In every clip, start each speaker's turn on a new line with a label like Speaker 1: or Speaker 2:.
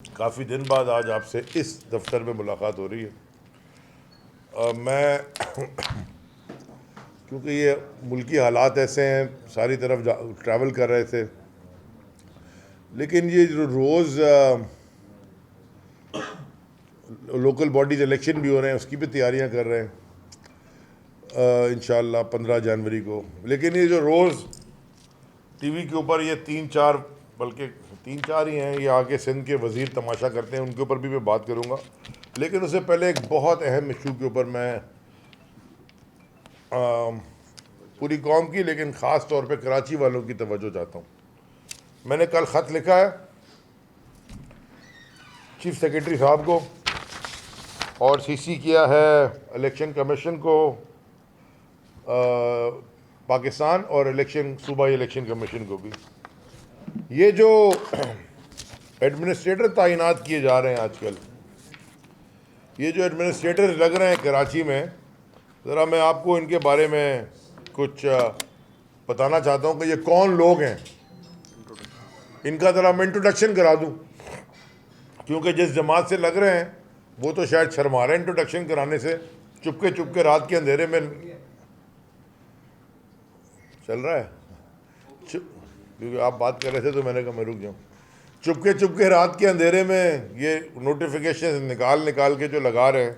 Speaker 1: काफ़ी दिन बाद आज आपसे इस दफ्तर में मुलाकात हो रही है। मैं क्योंकि ये मुल्की हालात ऐसे हैं, सारी तरफ ट्रैवल कर रहे थे, लेकिन ये जो रोज़ लोकल बॉडीज़ इलेक्शन भी हो रहे हैं, उसकी भी तैयारियां कर रहे हैं इंशाअल्लाह 15 जनवरी को। लेकिन ये जो रोज़ टीवी के ऊपर ये 3-4, बल्कि 3-4 ही हैं, ये आगे सिंध के वज़ीर तमाशा करते हैं, उनके ऊपर भी मैं बात करूँगा। लेकिन उससे पहले एक बहुत अहम इशू के ऊपर मैं पूरी कौम की, लेकिन ख़ास तौर पे कराची वालों की तवज्जो चाहता हूँ। मैंने कल ख़त लिखा है चीफ सेक्रेटरी साहब को और सीसी किया है इलेक्शन कमीशन को, पाकिस्तान, और सूबाई इलेक्शन कमीशन को भी। ये जो एडमिनिस्ट्रेटर तैनात किए जा रहे हैं आजकल, ये जो एडमिनिस्ट्रेटर लग रहे हैं कराची में, ज़रा मैं आपको इनके बारे में कुछ बताना चाहता हूँ कि ये कौन लोग हैं। इनका ज़रा मैं इंट्रोडक्शन करा दूँ, क्योंकि जिस जमात से लग रहे हैं वो तो शायद शर्मा रहे हैं इंट्रोडक्शन कराने से। चुपके चुपके रात के अंधेरे में चल रहा है, क्योंकि आप बात कर रहे थे तो मैंने कहा मैं रुक जाऊँ। चुपके चुपके रात के अंधेरे में ये नोटिफिकेशन निकाल निकाल के जो लगा रहे हैं।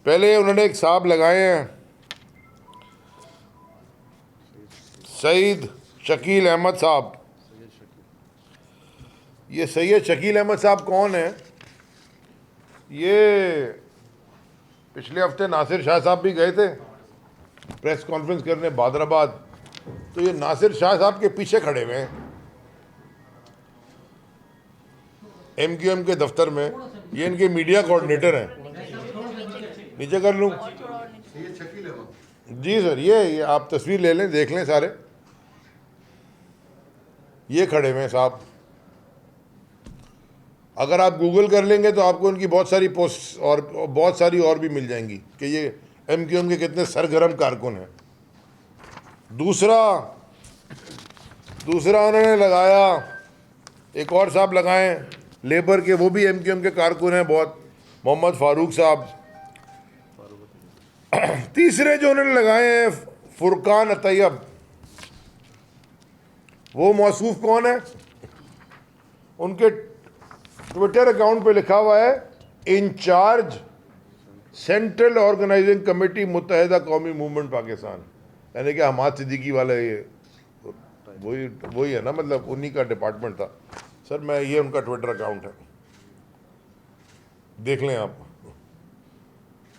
Speaker 1: पहले उन्होंने एक साहब लगाए हैं, सईद शकील अहमद साहब। ये सैयद शकील अहमद साहब कौन है? ये पिछले हफ्ते नासिर शाह साहब भी गए थे प्रेस कॉन्फ्रेंस करने बादराबाद, तो ये नासिर शाह साहब के पीछे खड़े हुए हैं MQM के दफ्तर में। ये इनके मीडिया कोऑर्डिनेटर हैं। नीचे कर लूँ? जी सर, ये आप तस्वीर ले लें, देख लें सारे, ये खड़े हुए हैं साहब। अगर आप गूगल कर लेंगे तो आपको इनकी बहुत सारी पोस्ट और बहुत सारी और भी मिल जाएंगी कि ये MQM के कितने सरगर्म कारकुन हैं। दूसरा उन्होंने लगाया, एक और साहब लगाए लेबर के, वो भी MQM के कारकुन हैं बहुत, मोहम्मद फारूक साहब। तीसरे जो उन्होंने लगाए हैं फुरकान अतैयब। वो मौसूफ कौन है? उनके ट्विटर अकाउंट पे लिखा हुआ है इंचार्ज सेंट्रल ऑर्गेनाइजिंग कमेटी मुत्तहिदा कौमी मूवमेंट पाकिस्तान, यानी कि हमाद सिद्दीकी वाला ये वही है ना, मतलब उन्हीं का डिपार्टमेंट था सर। मैं ये उनका ट्विटर अकाउंट है, देख लें आप।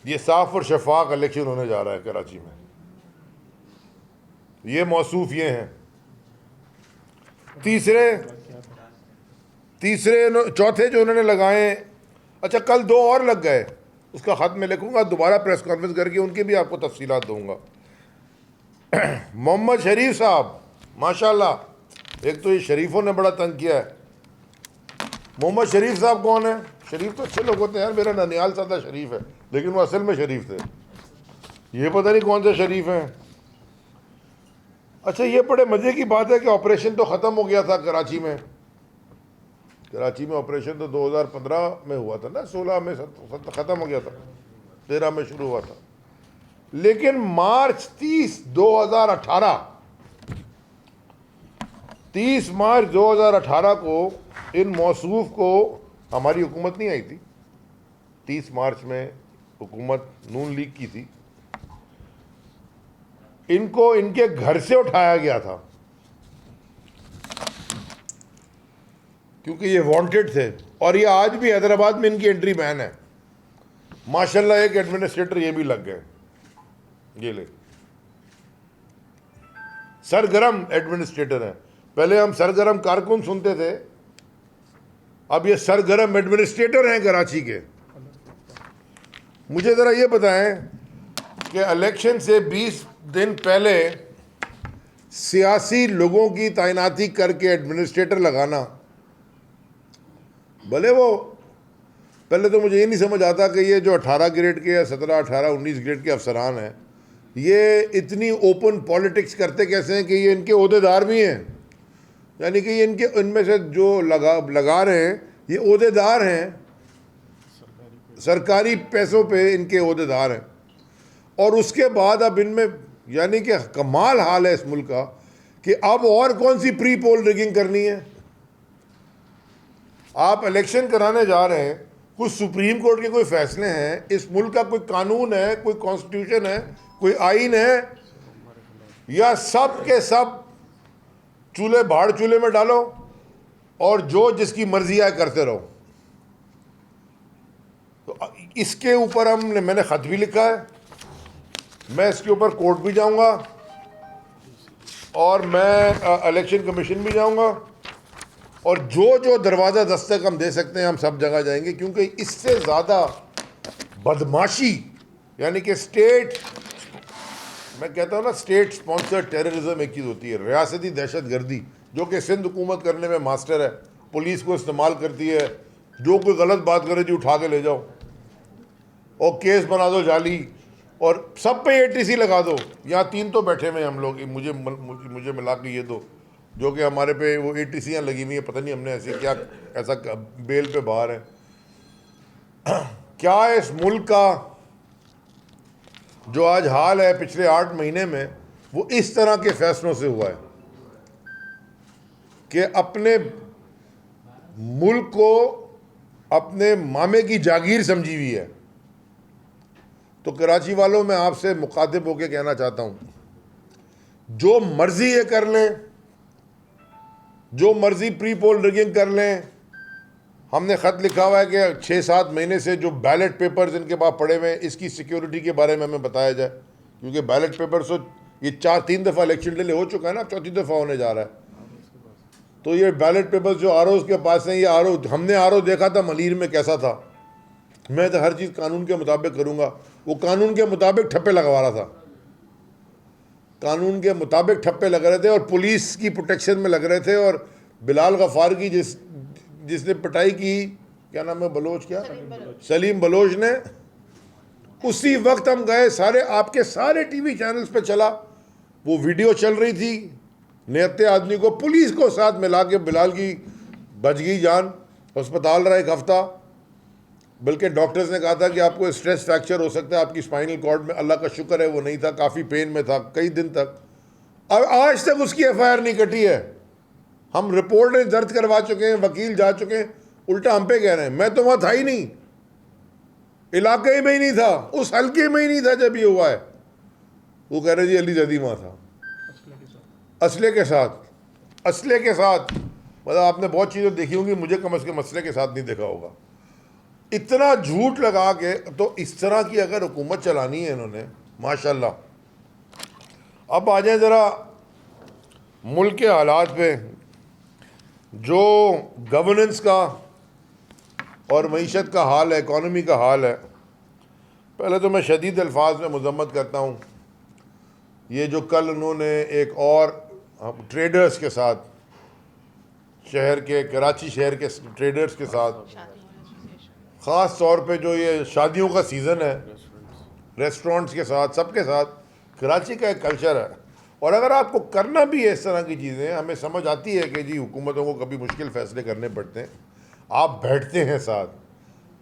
Speaker 1: ये साफ और शफाक इलेक्शन होने जा रहा है कराची में। ये मौसूफ ये हैं। चौथे जो उन्होंने लगाए, अच्छा कल 2 और लग गए, उसका ख़त मैं लिखूंगा, दोबारा प्रेस कॉन्फ्रेंस करके उनकी भी आपको तफसीलात दूंगा। मोहम्मद शरीफ साहब, माशाल्लाह, एक तो ये शरीफों ने बड़ा तंग किया है। मोहम्मद शरीफ साहब कौन है? शरीफ तो अच्छे लोग होते हैं यार, मेरा ननियाल सादा शरीफ है, लेकिन वो असल में शरीफ थे। ये पता नहीं कौन से शरीफ हैं। अच्छा, ये बड़े मज़े की बात है कि ऑपरेशन तो ख़त्म हो गया था कराची में। ऑपरेशन तो 2015 में हुआ था ना, 16 में ख़त्म हो गया था, 13 में शुरू हुआ था। लेकिन मार्च 30 मार्च 2018 को इन मौसूफ को हमारी हुकूमत नहीं आई थी। 30 मार्च में हुकूमत नून लीग की थी। इनको इनके घर से उठाया गया था क्योंकि ये वांटेड थे, और ये आज भी हैदराबाद में इनकी एंट्री बैन है। माशाल्लाह एक एडमिनिस्ट्रेटर ये भी लग गए, ये ले सरगर्म एडमिनिस्ट्रेटर हैं। पहले हम सरगर्म कारकुन सुनते थे, अब ये सरगर्म एडमिनिस्ट्रेटर हैं कराची के। मुझे ज़रा ये बताएं कि इलेक्शन से 20 दिन पहले सियासी लोगों की तैनाती करके एडमिनिस्ट्रेटर लगाना, भले वो पहले तो मुझे ये नहीं समझ आता कि ये जो 18 ग्रेड के या 17, 18, 19 ग्रेड के अफसरान हैं, ये इतनी ओपन पॉलिटिक्स करते कैसे हैं कि ये इनके ओहदेदार भी हैं। यानी कि ये इनमें से जो लगा रहे हैं ये ओहदेदार हैं, सरकारी पैसों पे इनके ओहदेदार हैं। और उसके बाद अब इनमें यानी कि कमाल हाल है इस मुल्क का कि अब और कौन सी प्री पोल रिगिंग करनी है। आप इलेक्शन कराने जा रहे हैं, कुछ सुप्रीम कोर्ट के कोई फैसले हैं, इस मुल्क का कोई कानून है, कोई कॉन्स्टिट्यूशन है, कोई आइन है, या सब के सब चूल्हे भाड़ चूल्हे में डालो और जो जिसकी मर्जी आए करते रहो। तो इसके ऊपर मैंने खत भी लिखा है, मैं इसके ऊपर कोर्ट भी जाऊंगा और मैं इलेक्शन कमीशन भी जाऊंगा, और जो जो दरवाज़ा दस्तक हम दे सकते हैं हम सब जगह जाएंगे, क्योंकि इससे ज़्यादा बदमाशी यानी कि स्टेट, मैं कहता हूँ ना, स्टेट स्पॉन्सर्ड टेररिज्म एक चीज़ होती है, रियासती दहशत गर्दी जो कि सिंध हुकूमत करने में मास्टर है, पुलिस को इस्तेमाल करती है, जो कोई गलत बात करे जी उठा के ले जाओ और केस बना दो जाली और सब पे ATC लगा दो। यहाँ 3 तो बैठे हुए हम लोग, मुझे मिला के ये 2 जो कि हमारे पे वो ATCयाँ लगी हुई है, पता नहीं हमने ऐसा बेल पे बाहर है। क्या इस मुल्क का जो आज हाल है पिछले 8 महीने में वो इस तरह के फैसलों से हुआ है कि अपने मुल्क को अपने मामे की जागीर समझी हुई है। तो कराची वालों, मैं आपसे मुखातिब होकर कहना चाहता हूं, जो मर्जी ये कर लें, जो मर्जी प्री पोल रिगिंग कर लें। हमने ख़त लिखा हुआ है कि 6-7 महीने से जो बैलेट पेपर्स इनके पास पड़े हुए हैं, इसकी सिक्योरिटी के बारे में हमें बताया जाए, क्योंकि बैलेट पेपर्स तो ये 3 दफ़ा इलेक्शन डिले हो चुका है ना, 4थी दफ़ा होने जा रहा है। तो ये बैलेट पेपर्स जो ROs के पास हैं, ये हमने RO देखा था मलीर में कैसा था। मैं तो हर चीज़ कानून के मुताबिक करूँगा, वो कानून के मुताबिक ठप्पे लगवा रहा था, कानून के मुताबिक ठप्पे लग रहे थे और पुलिस की प्रोटेक्शन में लग रहे थे। और बिलाल गफ़ार की जिसने पिटाई की, क्या नाम है, बलोच, क्या सलीम बलोच ने, उसी वक्त हम गए, सारे आपके सारे TV चैनल्स पे चला, वो वीडियो चल रही थी, निहत्ते आदमी को पुलिस को साथ मिला के बिलाल की बच गई जान, अस्पताल रहा 1 हफ्ता। बल्कि डॉक्टर्स ने कहा था कि आपको स्ट्रेस फ्रैक्चर हो सकता है आपकी स्पाइनल कॉर्ड में, अल्लाह का शुक्र है वो नहीं था, काफ़ी पेन में था कई दिन तक। और आज तक उसकी FIR नहीं कटी है। हम रिपोर्टें दर्ज करवा चुके हैं, वकील जा चुके हैं, उल्टा हम पे कह रहे हैं। मैं तो वहाँ था ही नहीं, इलाके में ही नहीं था, उस हल्के में ही नहीं था जब ये हुआ है। वो कह रहे जी अली जदी वहाँ था, असले के साथ। मतलब आपने बहुत चीज़ें देखी होंगी, मुझे कम से कम असले के साथ नहीं देखा होगा। इतना झूठ लगा के, तो इस तरह की अगर हुकूमत चलानी है इन्होंने, माशाल्लाह। अब आ जाए ज़रा मुल्क के हालात पे, जो गवर्नेंस का और मईशत का हाल है, इकॉनमी का हाल है। पहले तो मैं शदीद अल्फाज में मजम्मत करता हूँ, ये जो कल उन्होंने एक और ट्रेडर्स के साथ, शहर के, कराची शहर के ट्रेडर्स के साथ, ख़ास तौर पे जो ये शादियों का सीज़न है, रेस्टोरेंट्स के साथ, सबके साथ, कराची का एक कल्चर है। और अगर आपको करना भी है इस तरह की चीज़ें, हमें समझ आती है कि जी हुकूमतों को कभी मुश्किल फ़ैसले करने पड़ते हैं, आप बैठते हैं साथ,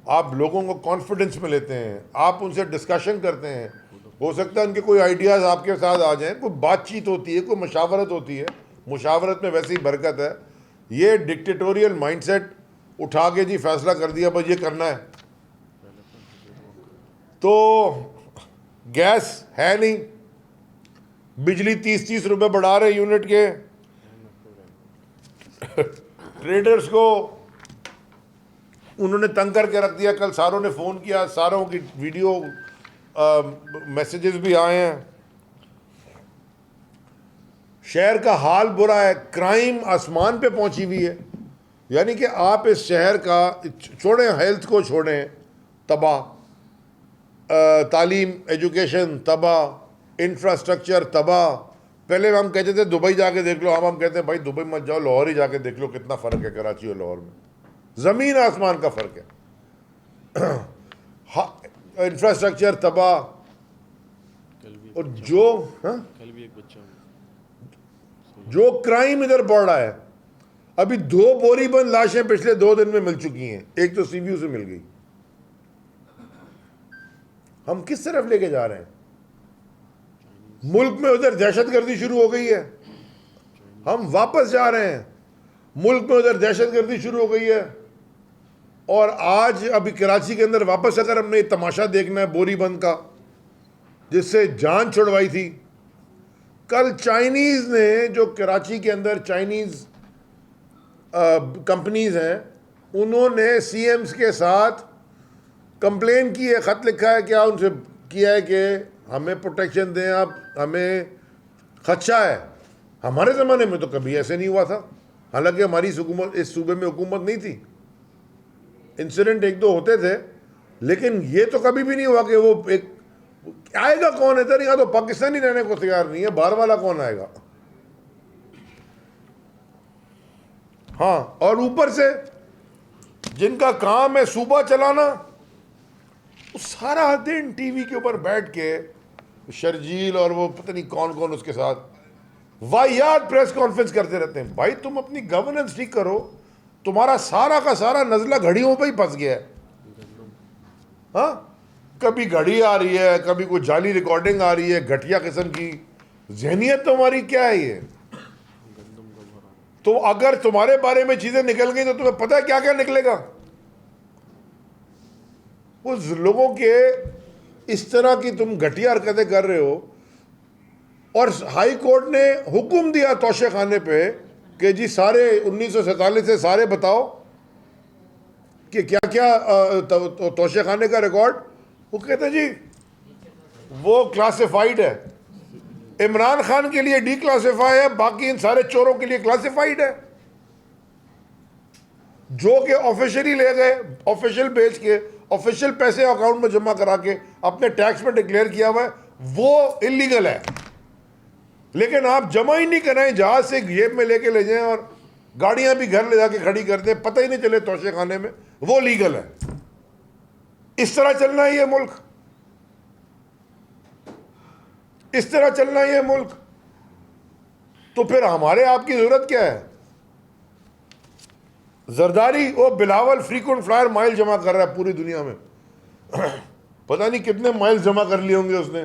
Speaker 1: आप लोगों को कॉन्फिडेंस में लेते हैं, आप उनसे डिस्कशन करते हैं, हो सकता है उनके कोई आइडियाज़ आपके साथ आ जाएं, कोई बातचीत होती है, कोई मशावरत होती है, मुशावरत में वैसे ही बरकत है। ये डिक्टेटोरियल माइंडसेट उठा के जी फैसला कर दिया बस ये करना है, तो गैस है नहीं, बिजली 30-30 रुपए बढ़ा रहे यूनिट के, ट्रेडर्स को उन्होंने तंग करके रख दिया। कल सारों ने फ़ोन किया, सारों की वीडियो मैसेजेस भी आए हैं। शहर का हाल बुरा है, क्राइम आसमान पे पहुंची हुई है। यानी कि आप इस शहर का छोड़ें, हेल्थ को छोड़ें, तबाह, तालीम, एजुकेशन तबाह, इंफ्रास्ट्रक्चर तबाह। पहले हम कहते थे दुबई जाके देख लो, अब हम कहते हैं भाई दुबई मत जाओ, लाहौर ही जाके देख लो, कितना फ़र्क है कराची और लाहौर में, ज़मीन आसमान का फ़र्क है। इंफ्रास्ट्रक्चर तबाह। और जो क्राइम इधर बढ़ रहा है, अभी 2 बोरी बंद लाशें पिछले 2 दिन में मिल चुकी हैं, एक तो सीबीयू से मिल गई। हम किस तरफ लेके जा रहे हैं? मुल्क में उधर दहशतगर्दी शुरू हो गई है, हम वापस जा रहे हैं। मुल्क में उधर दहशतगर्दी शुरू हो गई है, और आज अभी कराची के अंदर वापस अगर हमने ये तमाशा देखना है बोरीबंद का, जिससे जान छुड़वाई थी। कल चाइनीज़ ने, जो कराची के अंदर चाइनीज़ कंपनीज हैं, उन्होंने सीएम्स के साथ कंप्लेन की है, ख़त लिखा है, क्या उनसे किया है कि हमें प्रोटेक्शन दें, आप, हमें खदशा है। हमारे ज़माने में तो कभी ऐसे नहीं हुआ था, हालांकि हमारी हुकूमत, इस सूबे में हुकूमत नहीं थी, इंसिडेंट 1-2 होते थे, लेकिन ये तो कभी भी नहीं हुआ कि वो एक आएगा कौन है इधर, यहाँ तो पाकिस्तानी रहने को तैयार नहीं है, बाहर वाला कौन आएगा। हाँ, और ऊपर से जिनका काम है सूबा चलाना, वो सारा दिन टीवी के ऊपर बैठ के शर्जील और वो पता नहीं कौन कौन उसके साथ वाहियात प्रेस कॉन्फ्रेंस करते रहते हैं। भाई तुम अपनी गवर्नेंस ठीक करो, तुम्हारा सारा का सारा नजला घड़ियों पे ही फंस गया है। हाँ, कभी घड़ी आ रही है, कभी कोई जाली रिकॉर्डिंग आ रही है, घटिया किस्म की जहनियत तुम्हारी क्या है ये? तो अगर तुम्हारे बारे में चीजें निकल गई तो तुम्हें पता है क्या क्या निकलेगा। उस लोगों के इस तरह की तुम घटिया हरकतें कर रहे हो, और हाई कोर्ट ने हुक्म दिया तोशे खाने पे कि जी सारे 1947 से सारे बताओ कि क्या क्या तोशे खाने का रिकॉर्ड। वो कहते जी वो क्लासिफाइड है, इमरान खान के लिए डिक्लासिफाई है, बाकी इन सारे चोरों के लिए क्लासिफाइड है। जो कि ऑफिशियली ले गए, ऑफिशियल बेच के, ऑफिशियल पैसे अकाउंट में जमा करा के अपने टैक्स में डिक्लेयर किया हुआ है, वो इलीगल है। लेकिन आप जमा ही नहीं कराएं, जहाज से जेब में लेके ले जाएं और गाड़ियां भी घर ले जाके खड़ी कर दें, पता ही नहीं चले तोशे खाने में, वो लीगल है। इस तरह चलना है ये मुल्क, इस तरह चलना है ये मुल्क। तो फिर हमारे आपकी जरूरत क्या है? जरदारी, वो बिलावल फ्रीक्वेंट फ्लायर माइल जमा कर रहा है पूरी दुनिया में, पता नहीं कितने माइल जमा कर लिए होंगे उसने,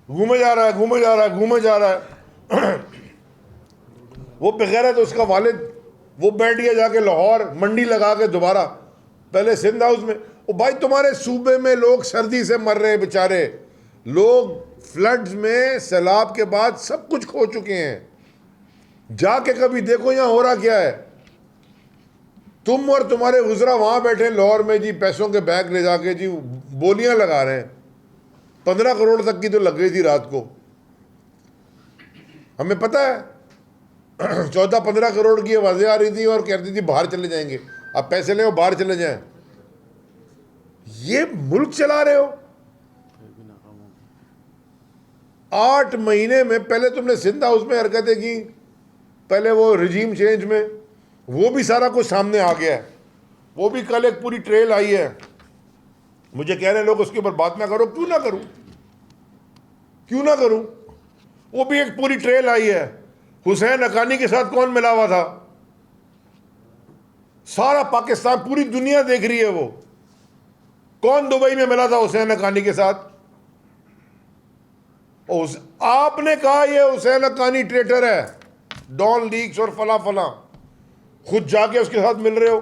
Speaker 1: घूमे जा रहा है, घूमे जा रहा है, घूमे जा रहा है। वो बगैर तो उसका वालिद वो बैठ गया जाके लाहौर, मंडी लगा के दोबारा, पहले सिंध हाउस में। ओ भाई तुम्हारे सूबे में लोग सर्दी से मर रहे हैं बेचारे, लोग फ्लड्स में, सैलाब के बाद सब कुछ खो चुके हैं। जाके कभी देखो यहाँ हो रहा क्या है। तुम और तुम्हारे गुजरा वहां बैठे लाहौर में जी, पैसों के बैग ले जाके जी बोलियां लगा रहे हैं। 15 करोड़ तक की तो लग गई थी रात को, हमें पता है। 14-15 करोड़ की आवाजें आ रही थी और कहती थी बाहर चले जाएंगे, अब पैसे ले बाहर चले जाएं। ये मुल्क चला रहे हो। 8 महीने में पहले तुमने सिंध हाउस में हरकतें की, पहले वो रिजीम चेंज में, वो भी सारा कुछ सामने आ गया है। वो भी कल एक पूरी ट्रेल आई है, मुझे कह रहे लोग उसके ऊपर बात ना करो, क्यों ना करूं, क्यों ना करूं। वो भी एक पूरी ट्रेल आई है, हुसैन हक्कानी के साथ कौन मिला हुआ था, सारा पाकिस्तान, पूरी दुनिया देख रही है। वो कौन दुबई में मिला था हुसैन हक्कानी के साथ। आपने कहा ये हुसैन हक्कानी ट्रेटर है, डॉन लीक्स और फला फला, खुद जाके उसके साथ मिल रहे हो।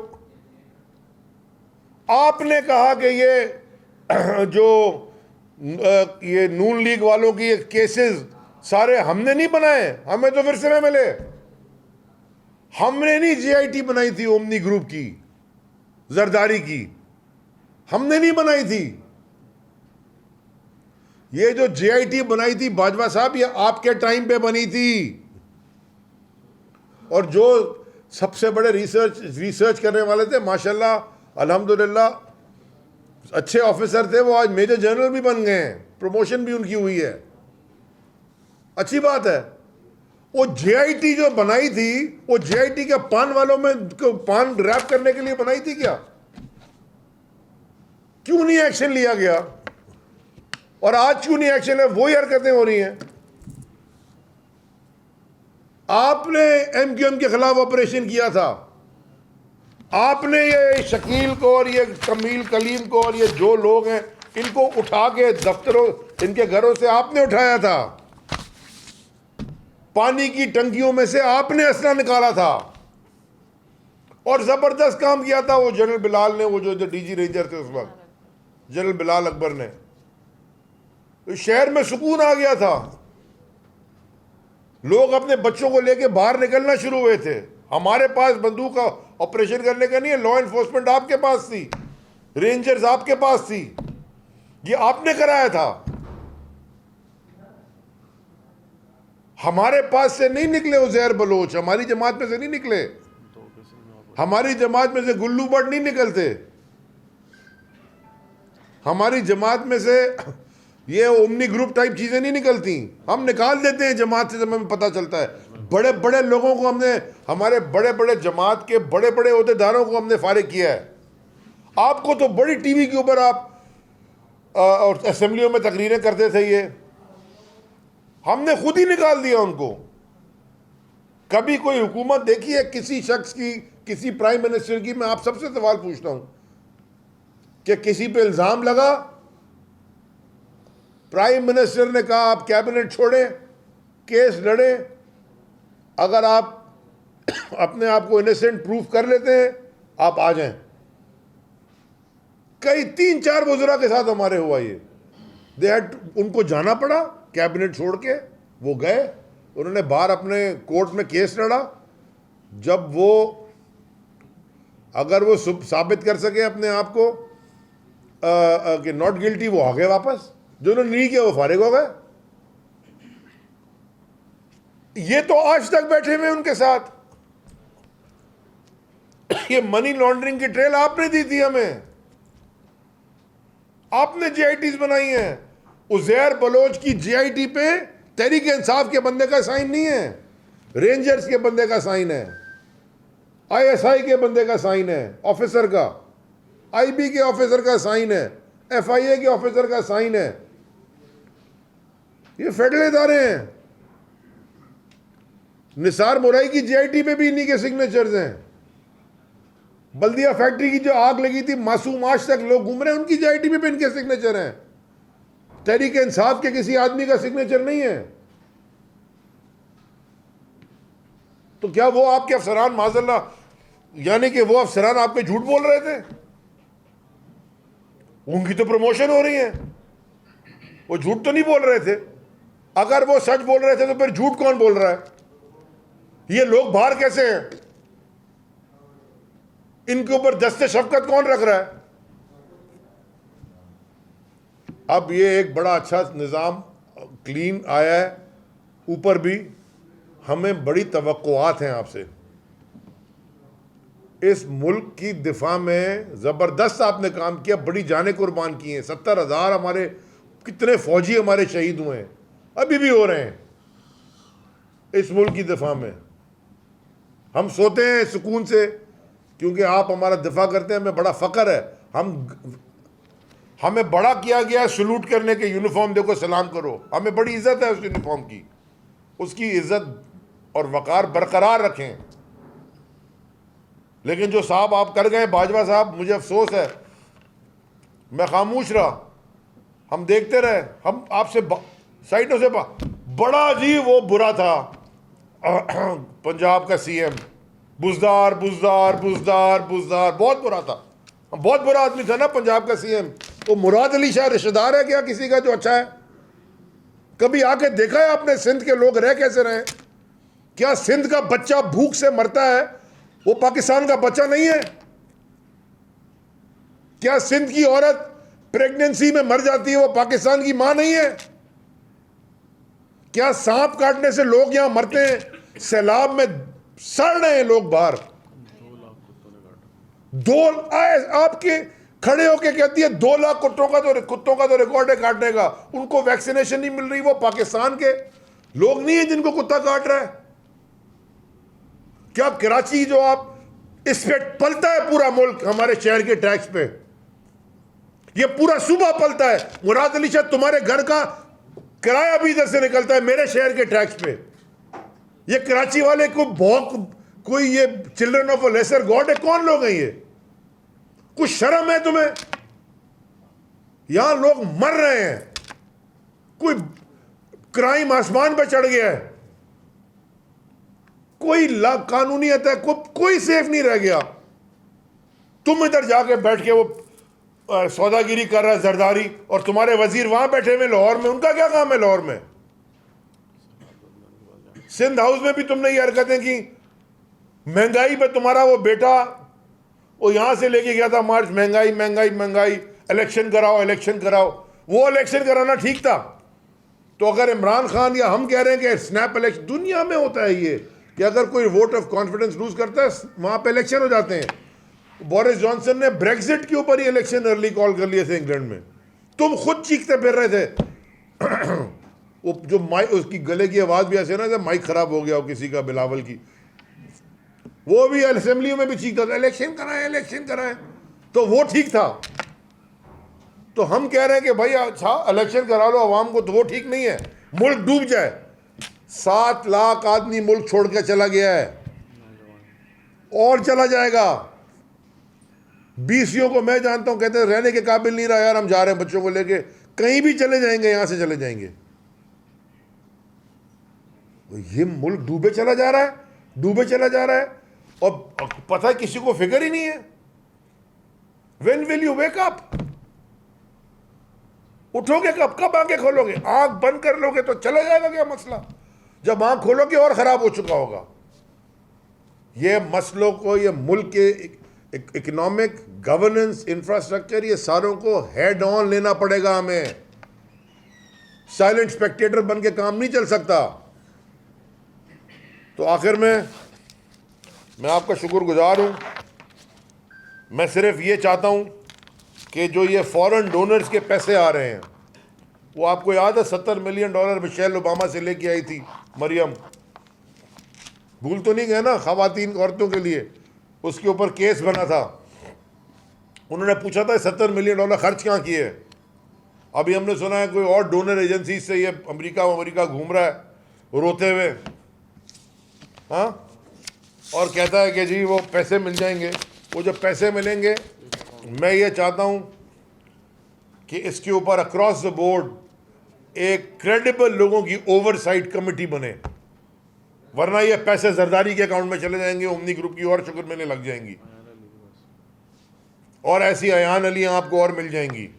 Speaker 1: आपने कहा कि ये जो ये नून लीग वालों की केसेस सारे हमने नहीं बनाए, हमें तो फिर से में मिले। हमने नहीं जीआईटी बनाई थी ओमनी ग्रुप की, जरदारी की, हमने नहीं बनाई थी। ये जो जीआईटी बनाई थी बाजवा साहब, ये आपके टाइम पे बनी थी। और जो सबसे बड़े रिसर्च करने वाले थे, माशाल्लाह अल्हम्दुलिल्लाह अच्छे ऑफिसर थे, वो आज मेजर जनरल भी बन गए हैं, प्रमोशन भी उनकी हुई है, अच्छी बात है। वो जीआईटी जो बनाई थी, वो जीआईटी के पान वालों में पान रैप करने के लिए बनाई थी क्या? क्यों नहीं एक्शन लिया गया? और आज क्यों नहीं एक्शन है? वही हरकतें हो रही हैं। आपने MQM के खिलाफ ऑपरेशन किया था, आपने ये शकील को और ये कमील कलीम को और ये जो लोग हैं इनको उठा के दफ्तरों, इनके घरों से आपने उठाया था, पानी की टंकियों में से आपने असला निकाला था और जबरदस्त काम किया था वो जनरल बिलाल ने, वो जो DG रेंजर थे उस वक्त, जनरल बिलाल अकबर ने। तो शहर में सुकून आ गया था, लोग अपने बच्चों को लेके बाहर निकलना शुरू हुए थे। हमारे पास बंदूक का ऑपरेशन करने का नहीं है, लॉ एनफोर्समेंट आपके पास थी, रेंजर्स आपके पास थी, ये आपने कराया था। हमारे पास से नहीं निकले उज़ैर बलोच, हमारी जमात में से नहीं निकले, हमारी जमात में से गुल्लू भट्ट नहीं निकलते, हमारी जमात में से ये ओमनी ग्रुप टाइप चीजें नहीं निकलती। हम निकाल देते हैं जमात से जब हमें पता चलता है। बड़े बड़े लोगों को हमने, हमारे बड़े बड़े जमात के बड़े बड़े ओहदेदारों को हमने फारिग किया है। आपको तो बड़ी टीवी के ऊपर आप और असेंबलियों में तकरीरें करते थे, ये हमने खुद ही निकाल दिया उनको। कभी कोई हुकूमत देखी है किसी शख्स की, किसी प्राइम मिनिस्टर की? मैं आप सबसे सवाल पूछता हूं कि किसी पे इल्जाम लगा, प्राइम मिनिस्टर ने कहा आप कैबिनेट छोड़ें, केस लड़े, अगर आप अपने आप को इनोसेंट प्रूफ कर लेते हैं आप आ जाएं। कई 3-4 वज़रा के साथ हमारे हुआ ये, उनको जाना पड़ा कैबिनेट छोड़ के, वो गए, उन्होंने बाहर अपने कोर्ट में केस लड़ा। जब वो, अगर वो साबित कर सके अपने आप को कि नॉट गिल्टी, वो आ गए वापस, जो उन्होंने नहीं किया वो फारिग हो गए। ये तो आज तक बैठे हुए उनके साथ। ये मनी लॉन्ड्रिंग की ट्रेल आपने दी थी हमें, आपने GITs बनाई हैं। उज़ैर बलोच की GIT पे तहरीक इंसाफ के बंदे का साइन नहीं है, रेंजर्स के बंदे का साइन है, ISI के बंदे का साइन है, ऑफिसर का, IB के ऑफिसर का साइन है, FIA के ऑफिसर का साइन है। ये फेडरल इदारे हैं। निसार मुराई की GIT पे भी इन्हीं के सिग्नेचर्स हैं। बल्दिया फैक्ट्री की जो आग लगी थी, मासूम आज तक लोग घूम रहे हैं, उनकी GIT पे भी इनके सिग्नेचर हैं। तहरीक इंसाफ के किसी आदमी का सिग्नेचर नहीं है। तो क्या वो आपके अफसरान, माज़ल्लाह, यानी कि वो अफसरान आपके झूठ बोल रहे थे? उनकी तो प्रमोशन हो रही है, वो झूठ तो नहीं बोल रहे थे। अगर वो सच बोल रहे थे तो फिर झूठ कौन बोल रहा है? ये लोग बाहर कैसे हैं? इनके ऊपर दस्ते शफकत कौन रख रहा है? अब ये एक बड़ा अच्छा निज़ाम क्लीन आया है, ऊपर भी हमें बड़ी तवक्कुआत हैं आपसे। इस मुल्क की दिफा में ज़बरदस्त आपने काम किया, बड़ी जानें कुर्बान की हैं। 70,000 हमारे, कितने फौजी हमारे शहीद हुए हैं, अभी भी हो रहे हैं इस मुल्क की दिफा में। हम सोते हैं सुकून से क्योंकि आप हमारा दिफा करते हैं, हमें बड़ा फ़ख्र है। हमें बड़ा किया गया सलूट करने के, यूनिफॉर्म देखो, सलाम करो, हमें बड़ी इज़्ज़त है उस यूनिफॉर्म की। उसकी इज़्ज़त और वक़ार बरकरार रखें। लेकिन जो साहब आप कर गए, बाजवा साहब, मुझे अफसोस है, मैं खामोश रहा, हम देखते रहे, हम आपसे साइडों से बड़ा जी वो बुरा था पंजाब का CM, बुज़दार बुज़दार बुज़दार बुज़दार, बहुत बुरा था, बहुत बुरा आदमी था ना पंजाब का CM। तो मुराद अली शाह रिश्तेदार है क्या किसी का जो अच्छा है? कभी आके देखा है आपने सिंध के लोग रह कैसे रहे? क्या सिंध का बच्चा भूख से मरता है वो पाकिस्तान का बच्चा नहीं है? क्या सिंध की औरत प्रेगनेंसी में मर जाती है वो पाकिस्तान की मां नहीं है? क्या सांप काटने से लोग यहां मरते हैं? सैलाब में सड़ रहे हैं लोग बाहर। 2 आपके खड़े होके कहती है 2 लाख कुत्तों का तो रिकॉर्ड है काटने का, उनको वैक्सीनेशन नहीं मिल रही। वो पाकिस्तान के लोग नहीं है जिनको कुत्ता काट रहा है? क्या कराची जो आप, इस पे पलता है पूरा मुल्क हमारे शहर के टैक्स पे, ये पूरा सूबा पलता है। मुराद अली शाह, तुम्हारे घर का किराया भी इधर से निकलता है मेरे शहर के टैक्स पे। ये कराची वाले को बहुत कोई ये children of a lesser God है? कौन लोग हैं ये? कुछ शर्म है तुम्हें? यहां लोग मर रहे हैं, कोई क्राइम आसमान पे चढ़ गया है, कोई कानूनियत है, कोई सेफ नहीं रह गया। तुम इधर जाके बैठ के वो सौदागिरी कर रहा है जरदारी, और तुम्हारे वजीर वहां बैठे हुए लाहौर में, उनका क्या काम है लाहौर में? सिंध हाउस में भी तुमने ये हरकतें की। महंगाई पे तुम्हारा वो बेटा वो यहां से लेके गया था मार्च, महंगाई महंगाई महंगाई, इलेक्शन कराओ इलेक्शन कराओ। वो इलेक्शन कराना ठीक था? तो अगर इमरान खान या हम कह रहे हैं कि स्नैप इलेक्शन, दुनिया में होता है ये कि अगर कोई वोट ऑफ कॉन्फिडेंस लूज करता है वहां पे इलेक्शन हो जाते हैं। बोरिस जॉनसन ने ब्रेक्सिट के ऊपर ही इलेक्शन अर्ली कॉल कर लिए थे इंग्लैंड में। तुम खुद चीखते फिर रहे थे वो जो माइक, उसकी गले की आवाज भी ऐसे ना जब माइक खराब हो गया हो किसी का, बिलावल की, वो भी असेंबली में भी चीखता था इलेक्शन कराएं इलेक्शन कराएं। तो वो ठीक था। तो हम कह रहे हैं कि भाई अच्छा इलेक्शन करा लो अवाम को, तो वो ठीक नहीं है। मुल्क डूब जाए, 7 लाख आदमी मुल्क छोड़ के चला गया है और चला जाएगा। बीसियों को मैं जानता हूं, कहते हैं रहने के काबिल नहीं रहा यार, हम जा रहे हैं बच्चों को लेके, कहीं भी चले जाएंगे, यहां से चले जाएंगे। ये मुल्क डूबे चला जा रहा है, डूबे चला जा रहा है, और पता है किसी को फिक्र ही नहीं है। When will you wake up? उठोगे कब? कब आंखें खोलोगे? आंख बंद कर लोगे तो चला जाएगा क्या मसला? जब आंख खोलोगे और खराब हो चुका होगा। ये मसलों को, ये मुल्क के इकोनॉमिक गवर्नेंस इंफ्रास्ट्रक्चर, ये सारों को हेड ऑन लेना पड़ेगा हमें। साइलेंट स्पेक्टेटर बन के काम नहीं चल सकता। तो आखिर में मैं आपका शुक्रगुजार हूं। मैं सिर्फ ये चाहता हूं कि जो ये फॉरेन डोनर्स के पैसे आ रहे हैं, वो आपको याद है $70 मिलियन मिशेल ओबामा से लेके आई थी मरियम, भूल तो नहीं गए ना? खवातीन औरतों के लिए उसके ऊपर केस बना था। उन्होंने पूछा था $70 मिलियन खर्च कहाँ किए? अभी हमने सुना है कोई और डोनर एजेंसी से ये अमेरिका घूम रहा है रोते हुए, हाँ, और कहता है कि जी वो पैसे मिल जाएंगे। वो जब पैसे मिलेंगे, मैं ये चाहता हूँ कि इसके ऊपर अक्रॉस द बोर्ड एक क्रेडिबल लोगों की ओवरसाइट कमेटी बने, वरना ये पैसे जरदारी के अकाउंट में चले जाएंगे, उमनी ग्रुप की और शुक्र मिलने लग जाएंगी, और ऐसी अयान अली आपको और मिल जाएंगी।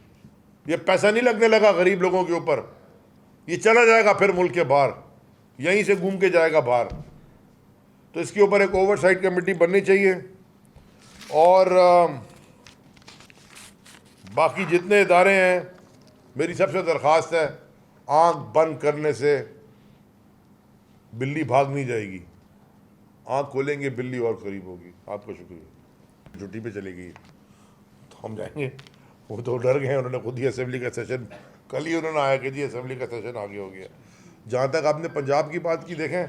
Speaker 1: ये पैसा नहीं लगने लगा गरीब लोगों के ऊपर, ये चला जाएगा फिर मुल्क के बाहर, यहीं से घूम के जाएगा बाहर। तो इसके ऊपर एक ओवरसाइट कमेटी बननी चाहिए। और बाकी जितने इदारे हैं, मेरी सबसे दरख्वास्त है, आंख बंद करने से बिल्ली भाग नहीं जाएगी, आंख खोलेंगे बिल्ली और करीब होगी। आपका शुक्रिया। छुट्टी पे चली गई तो हम जाएंगे, वो तो डर गए, उन्होंने खुद ही असेंबली का सेशन, कल ही उन्होंने आया कि जी असेंबली का सेशन आगे हो गया। जहाँ तक आपने पंजाब की बात की, देखें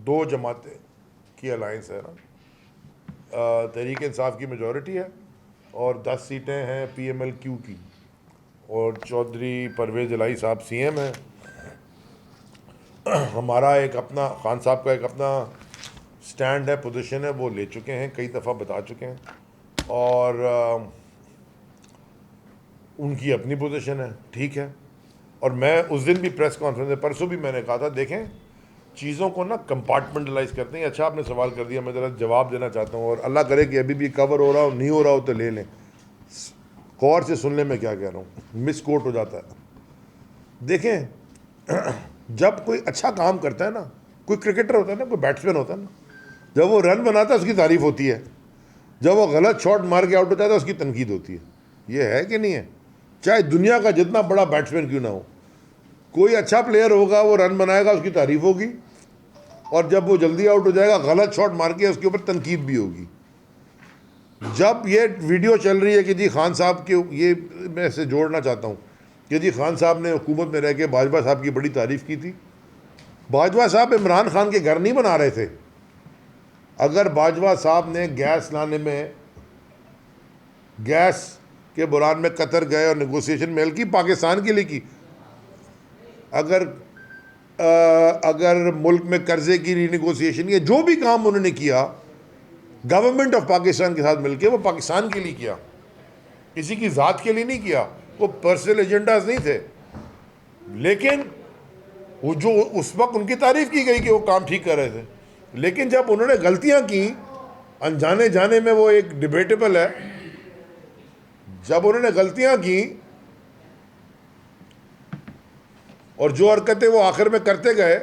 Speaker 1: 2 जमातें की अलायंस है ना, तहरीक इंसाफ की मेजॉरिटी है और 10 सीटें हैं PMLQ की, और चौधरी परवेज़ इलाही साहब CM हैं। हमारा एक अपना, खान साहब का एक अपना स्टैंड है, पोजीशन है, वो ले चुके हैं, कई दफ़ा बता चुके हैं, और उनकी अपनी पोजीशन है, ठीक है। और मैं उस दिन भी प्रेस कॉन्फ्रेंस में, परसों भी मैंने कहा था, देखें चीज़ों को ना कंपार्टमेंटलाइज करते हैं। अच्छा आपने सवाल कर दिया, मैं ज़रा जवाब देना चाहता हूँ, और अल्लाह करे कि अभी भी कवर हो रहा हो, नहीं हो रहा हो तो ले लें, गौर से सुन लें मैं क्या कह रहा हूँ, मिस कोट हो जाता है। देखें जब कोई अच्छा काम करता है ना, कोई क्रिकेटर होता है ना, कोई बैट्समैन होता है ना, जब वो रन बनाता है उसकी तारीफ़ होती है, जब वो गलत शॉट मार के आउट होता है तो उसकी तनकीद होती है। ये है कि नहीं है? चाहे दुनिया का जितना बड़ा बैट्समैन क्यों ना हो, कोई अच्छा प्लेयर होगा, वो रन बनाएगा, उसकी तारीफ होगी, और जब वो जल्दी आउट हो जाएगा, गलत शॉट मार के उसके ऊपर तनकीद भी होगी। जब ये वीडियो चल रही है कि जी खान साहब के, ये मैं इसे जोड़ना चाहता हूँ कि जी खान साहब ने हुकूमत में रह के बाजवा साहब की बड़ी तारीफ़ की थी। बाजवा साहब इमरान खान के घर नहीं बना रहे थे। अगर बाजवा साहब ने गैस लाने में, गैस के बुरान में कतर गए और नेगोशिएशन मेल की, पाकिस्तान के लिए की, अगर अगर मुल्क में कर्जे की रीनिगोसिएशन या जो भी काम उन्होंने किया गवर्नमेंट ऑफ पाकिस्तान के साथ मिलकर, वो पाकिस्तान के लिए किया, किसी की ज़ात के लिए नहीं किया, वो पर्सनल एजेंडाज नहीं थे। लेकिन वो जो उस वक्त उनकी तारीफ की गई कि वो काम ठीक कर रहे थे, लेकिन जब उन्होंने गलतियां की, अनजाने जाने में वो एक डिबेटेबल है, जब उन्होंने गलतियां की और जो हरकतें वो आखिर में करते गए,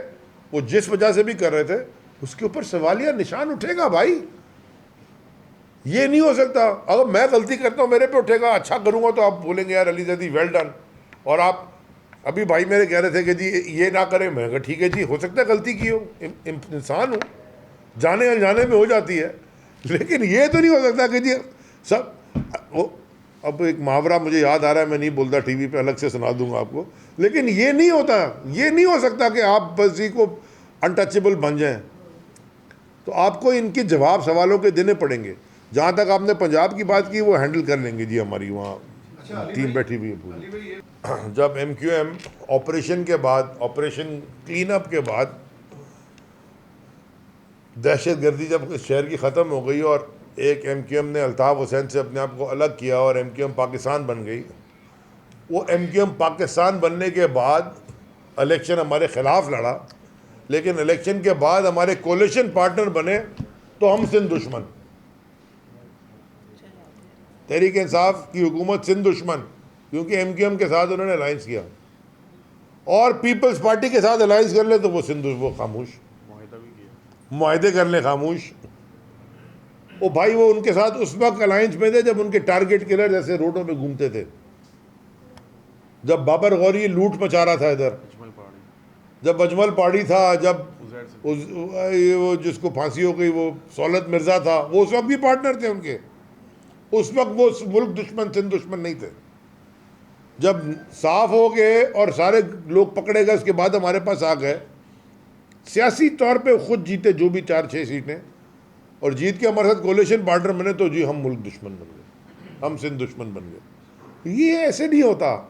Speaker 1: वो जिस वजह से भी कर रहे थे, उसके ऊपर सवालिया निशान उठेगा भाई। ये नहीं हो सकता, अगर मैं गलती करता हूँ मेरे पे उठेगा, अच्छा करूँगा तो आप बोलेंगे यार अली जैदी वेल डन। और आप अभी भाई मेरे कह रहे थे कि जी ये ना करें, मैं कहा ठीक है जी, हो सकता है गलती की हो, इंसान हूँ, जाने अनजाने में हो जाती है, लेकिन ये तो नहीं हो सकता कि जी सब वो। अब एक मुहावरा मुझे याद आ रहा है, मैं नहीं बोलता टीवी पे, अलग से सुना दूंगा आपको, लेकिन ये नहीं होता, ये नहीं हो सकता कि आप बस ही को अनटचेबल बन जाएं। तो आपको इनके जवाब सवालों के देने पड़ेंगे। जहाँ तक आपने पंजाब की बात की, वो हैंडल कर लेंगे जी, हमारी वहाँ टीम बैठी हुई है पूरी। जब MQM ऑपरेशन के बाद, ऑपरेशन क्लीन अप के बाद, दहशत गर्दी जब शहर की ख़त्म हो गई और एक MQM ने अल्ताफ़ हुसैन से अपने आप को अलग किया और MQM पाकिस्तान बन गई, वो MQM पाकिस्तान बनने के बाद इलेक्शन हमारे ख़िलाफ़ लड़ा, लेकिन इलेक्शन के बाद हमारे कोलिशन पार्टनर बने तो हम सिंध दुश्मन, तहरीक इंसाफ की हुकूमत सिंध दुश्मन, क्योंकि MQM के साथ उन्होंने अलायंस किया, और पीपल्स पार्टी के साथ अलायंस कर ले तो वो सिंध, वो खामोश, मुआहदे कर ले खामोश। ओ भाई वो उनके साथ उस वक्त अलायंस में थे जब उनके टारगेट किलर जैसे रोडों पे घूमते थे, जब बाबर गौरी लूट मचा रहा था इधर, जब अजमल पहाड़ी था, जब वो जिसको फांसी हो गई वो सौलत मिर्ज़ा था, वो उस वक्त भी पार्टनर थे उनके। उस वक्त वो मुल्क दुश्मन सिंध दुश्मन नहीं थे। जब साफ हो गए और सारे लोग पकड़े गए, उसके बाद हमारे पास आ गए, सियासी तौर पे खुद जीते जो भी 4-6 सीटें, और जीत के हमारे साथ कोलिशन पार्टनर बने, तो जी हम मुल्क दुश्मन बन गए, हम सिंध दुश्मन बन गए। ये ऐसे नहीं होता।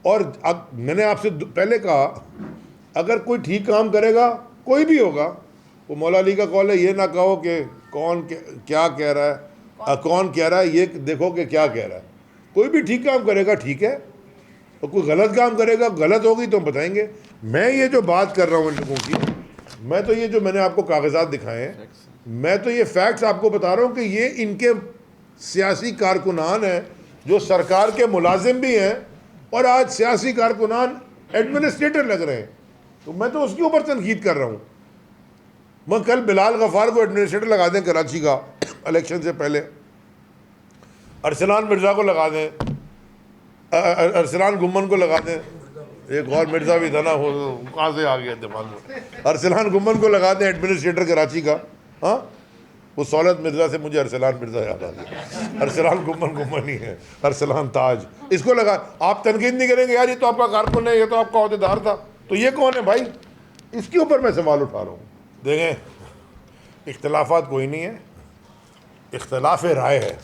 Speaker 1: और अब मैंने आपसे पहले कहा, अगर कोई ठीक काम करेगा, कोई भी होगा, वो मौला अली का कॉल है, ये ना कहो कि कौन क्या कह रहा है, कौन कह रहा है, ये देखो कि क्या कह रहा है। कोई भी ठीक काम करेगा ठीक है, और कोई गलत काम करेगा, गलत होगी तो हम बताएंगे। मैं ये जो बात कर रहा हूँ इन लोगों की, मैं तो ये जो मैंने आपको कागजात दिखाए हैं, मैं तो ये फैक्ट्स आपको बता रहा हूँ कि ये इनके सियासी कारकुनान हैं जो सरकार के मुलाजिम भी हैं, और आज सियासी कारकुनान एडमिनिस्ट्रेटर लग रहे हैं। तो मैं तो उसके ऊपर तनकीद कर रहा हूँ। मैं कल बिलाल गफ़ार को एडमिनिस्ट्रेटर लगा दें कराची का इलेक्शन से पहले, अरसलान मिर्ज़ा को लगा दें, अरसलान गुम्मन को लगा दें, एक और मिर्ज़ा भी था ना, वो कहाँ से आ गया दिमाग में, अरसलान गुम्मन को लगा दें एडमिनिस्ट्रेटर कराची का। हाँ, वो सौलत मिर्ज़ा से मुझे अरसलान मिर्ज़ा याद आ गया, अरसलान गुम्मन ही है, अरसलान ताज, इसको लगा। आप तनकीद नहीं करेंगे यार ये तो आपका कारकुन है, ये तो आपका अहदेदार था, तो ये कौन है भाई? इसके ऊपर मैं सवाल उठा रहा हूँ। देखें, इख्तलाफात कोई नहीं है, इख्तलाफ राय है।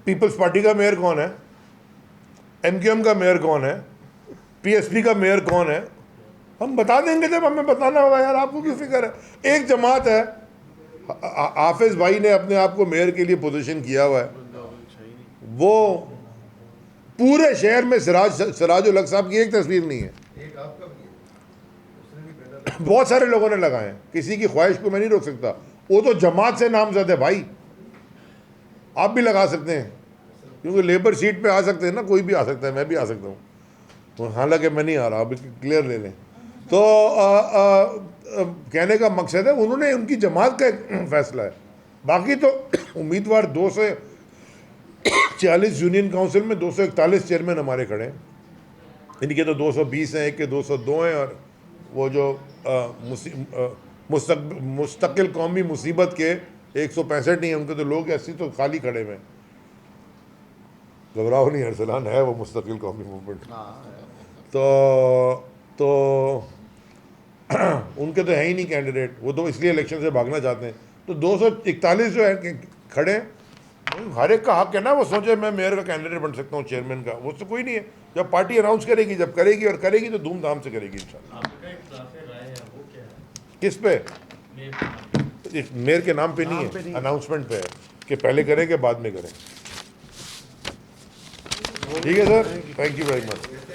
Speaker 1: पीपल्स पार्टी का मेयर कौन है, MQM का मेयर कौन है, PSP का मेयर कौन है, हम बता देंगे जब हमें बताना होगा। यार आपको क्यों फिक्र है? एक जमात है, हाफिज भाई ने अपने आप को मेयर के लिए पोजीशन किया हुआ है, वो पूरे शहर में सिराजुल हक साहब की एक तस्वीर नहीं है, बहुत सारे लोगों ने लगाए हैं, किसी की ख्वाहिश को मैं नहीं रोक सकता। वो तो जमात से नामजद है भाई, आप भी लगा सकते हैं, क्योंकि लेबर सीट पे आ सकते हैं ना, कोई भी आ सकता है, मैं भी आ सकता हूँ, हालांकि मैं नहीं आ रहा, अभी क्लियर ले लें। तो कहने का मकसद है उन्होंने, उनकी जमात का एक फैसला है। बाकी तो उम्मीदवार 240 यूनियन काउंसिल में 241 चेयरमैन हमारे खड़े हैं, इनके तो 220 हैं, एक के 202 हैं, और वो जो मुस्तकिल कौमी मुसीबत के 165 नहीं है, उनके तो लोग ऐसे तो खाली खड़े हुए हैं। घबराओ नहीं अरसलान, है वो मुस्तकिल कौमी मूवमेंट, तो उनके तो है ही नहीं कैंडिडेट, वो तो इसलिए इलेक्शन से भागना चाहते हैं। तो 241 जो है खड़े हैं, हर एक का हक है ना, वो सोचे मैं मेयर का कैंडिडेट बन सकता हूँ, चेयरमैन का, वो तो कोई नहीं है। जब पार्टी अनाउंस करेगी, जब करेगी और करेगी तो धूमधाम से करेगी इंशाल्लाह।
Speaker 2: आपका एक ट्रांसफर राय है वो क्या है?
Speaker 1: किस पे?
Speaker 2: मेयर
Speaker 1: मेयर के नाम पे नहीं है, अनाउंसमेंट पे है कि पहले करें कि बाद में करें। ठीक है sir, thank you very much.